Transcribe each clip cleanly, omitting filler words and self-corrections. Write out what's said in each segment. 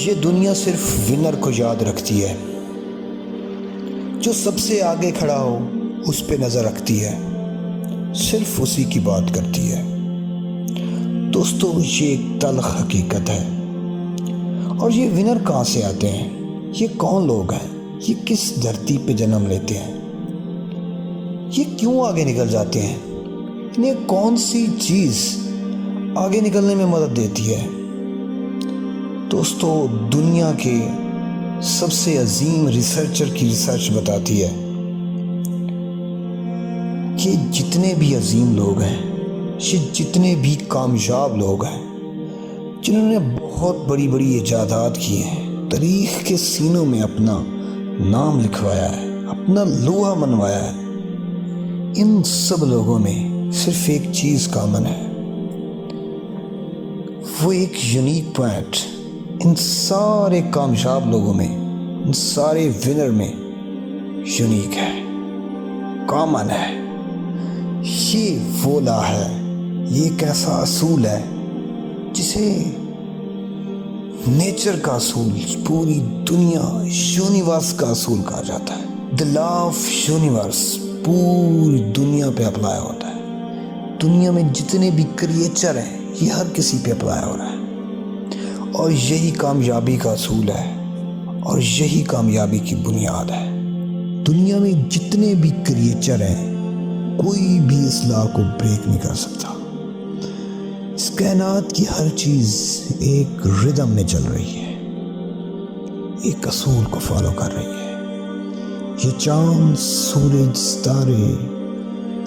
ये दुनिया सिर्फ विनर को याद रखती है, जो सबसे आगे खड़ा हो उस पे नज़र रखती है, सिर्फ उसी की बात करती है। दोस्तों, ये एक तल्ख हकीकत है। और ये विनर कहाँ से आते हैं? ये कौन लोग हैं? ये किस धरती पे जन्म लेते हैं? ये क्यों आगे निकल जाते हैं? इन्हें कौन सी चीज़ आगे निकलने में मदद देती है? दोस्तों, दुनिया के सबसे अजीम रिसर्चर की रिसर्च बताती है कि जितने भी अजीम लोग हैं, ये जितने भी कामयाब लोग हैं, जिन्होंने बहुत बड़ी बड़ी इजादात की हैं, तारीख के सीनों में अपना नाम लिखवाया है, अपना लोहा मनवाया है, इन सब लोगों में सिर्फ एक चीज़ कॉमन है। वो एक यूनिक पॉइंट इन सारे कामयाब लोगों में, इन सारे विनर में यूनिक है, कॉमन है। ये वो ला है, ये एक ऐसा असूल है जिसे नेचर का असूल, पूरी दुनिया, यूनिवर्स का असूल कहा जाता है। द लॉ ऑफ यूनिवर्स पूरी दुनिया पे अप्लाई होता है। दुनिया में जितने भी क्रिएचर हैं, ये हर किसी पे अप्लाई हो रहा है। और यही कामयाबी का असूल है, और यही कामयाबी की बुनियाद है। दुनिया में जितने भी क्रिएचर हैं, कोई भी इस लॉ को ब्रेक नहीं कर सकता। इस कायनात की हर चीज़ एक रिदम में चल रही है, एक असूल को फॉलो कर रही है। ये चांद, सूरज, सितारे,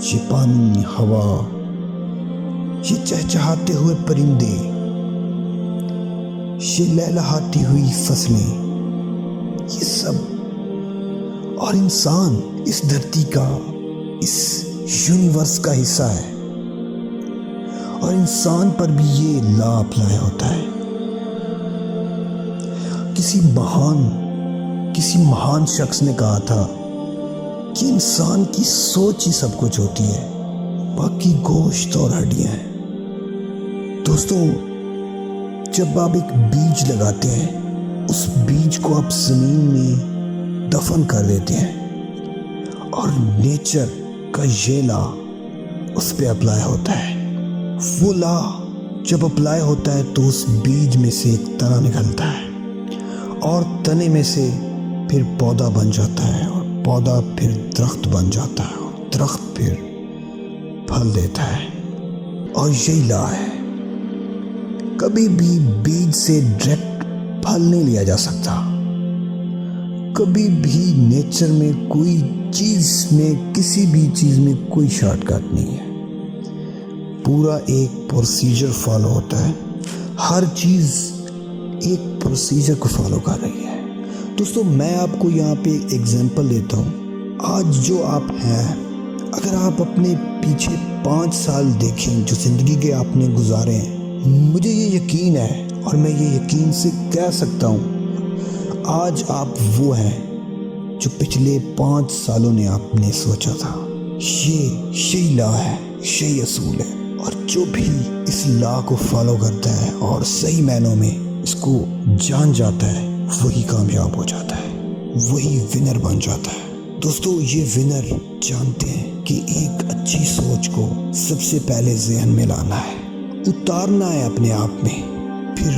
ये पानी, हवा, ये चहचहाते हुए परिंदे, ये लहलहाती हुई फसलें, ये सब, और इंसान इस धरती का, इस यूनिवर्स का हिस्सा है। और इंसान पर भी ये लॉ अप्लाई होता है। किसी महान शख्स ने कहा था कि इंसान की सोच ही सब कुछ होती है, बाकी गोश्त और हड्डियां हैं। दोस्तों, जब आप एक बीज लगाते हैं, उस बीज को आप जमीन में दफन कर देते हैं, और नेचर का ये लॉ उस पे अप्लाई होता है। वो लॉ जब अप्लाई होता है तो उस बीज में से एक तना निकलता है, और तने में से फिर पौधा बन जाता है, और पौधा फिर दरख्त बन जाता है, और दरख्त फिर फल देता है। और यही लॉ है, कभी भी बीज से डायरेक्ट फल नहीं लिया जा सकता। कभी भी नेचर में कोई चीज़ में, किसी भी चीज़ में कोई शॉर्टकट नहीं है। पूरा एक प्रोसीजर फॉलो होता है। हर चीज़ एक प्रोसीजर को फॉलो कर रही है। दोस्तों, मैं आपको यहाँ पे एग्जांपल देता हूँ। आज जो आप हैं, अगर आप अपने पीछे 5 साल देखें जो ज़िंदगी के आपने गुजारे हैं, मुझे ये यकीन है, और मैं ये यकीन से कह सकता हूँ, आज आप वो हैं जो पिछले 5 सालों ने आपने सोचा था। यही लॉ है, यही असूल है। और जो भी इस लॉ को फॉलो करता है और सही मायनों में इसको जान जाता है, वही कामयाब हो जाता है, वही विनर बन जाता है। दोस्तों, ये विनर जानते हैं कि एक अच्छी सोच को सबसे पहले ज़हन में लाना है, उतारना है अपने आप में। फिर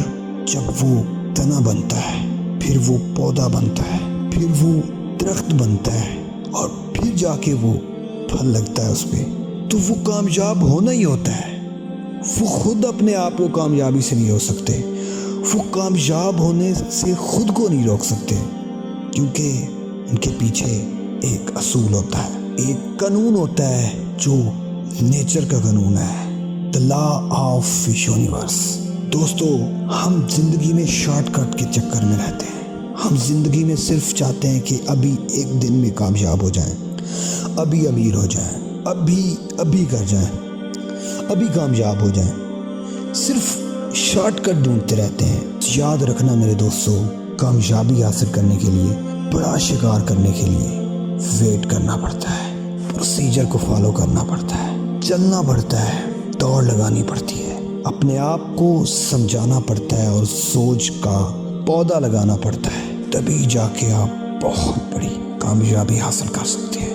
जब वो तना बनता है, फिर वो पौधा बनता है, फिर वो दरख्त बनता है, और फिर जाके वो फल लगता है उस पे, तो वो कामयाब होना ही होता है। वो खुद अपने आप को कामयाबी से नहीं रोक सकते, वो कामयाब होने से खुद को नहीं रोक सकते, क्योंकि उनके पीछे एक असूल होता है, एक कानून होता है जो नेचर का कानून है, द लॉ ऑफ यूनिवर्स। दोस्तों, हम जिंदगी में शॉर्टकट के चक्कर में रहते हैं। हम जिंदगी में सिर्फ चाहते हैं कि अभी एक दिन में कामयाब हो जाएं, अभी अमीर हो जाएं, अभी कर जाएं, अभी कामयाब हो जाएं। सिर्फ शॉर्टकट ढूंढते रहते हैं। याद रखना मेरे दोस्तों, कामयाबी हासिल करने के लिए, बड़ा शिकार करने के लिए वेट करना पड़ता है, प्रोसीजर को फॉलो करना पड़ता है, चलना पड़ता है, दौड़ लगानी पड़ती है, अपने आप को समझाना पड़ता है, और सोच का पौधा लगाना पड़ता है, तभी जाके आप बहुत बड़ी कामयाबी हासिल कर सकते हैं।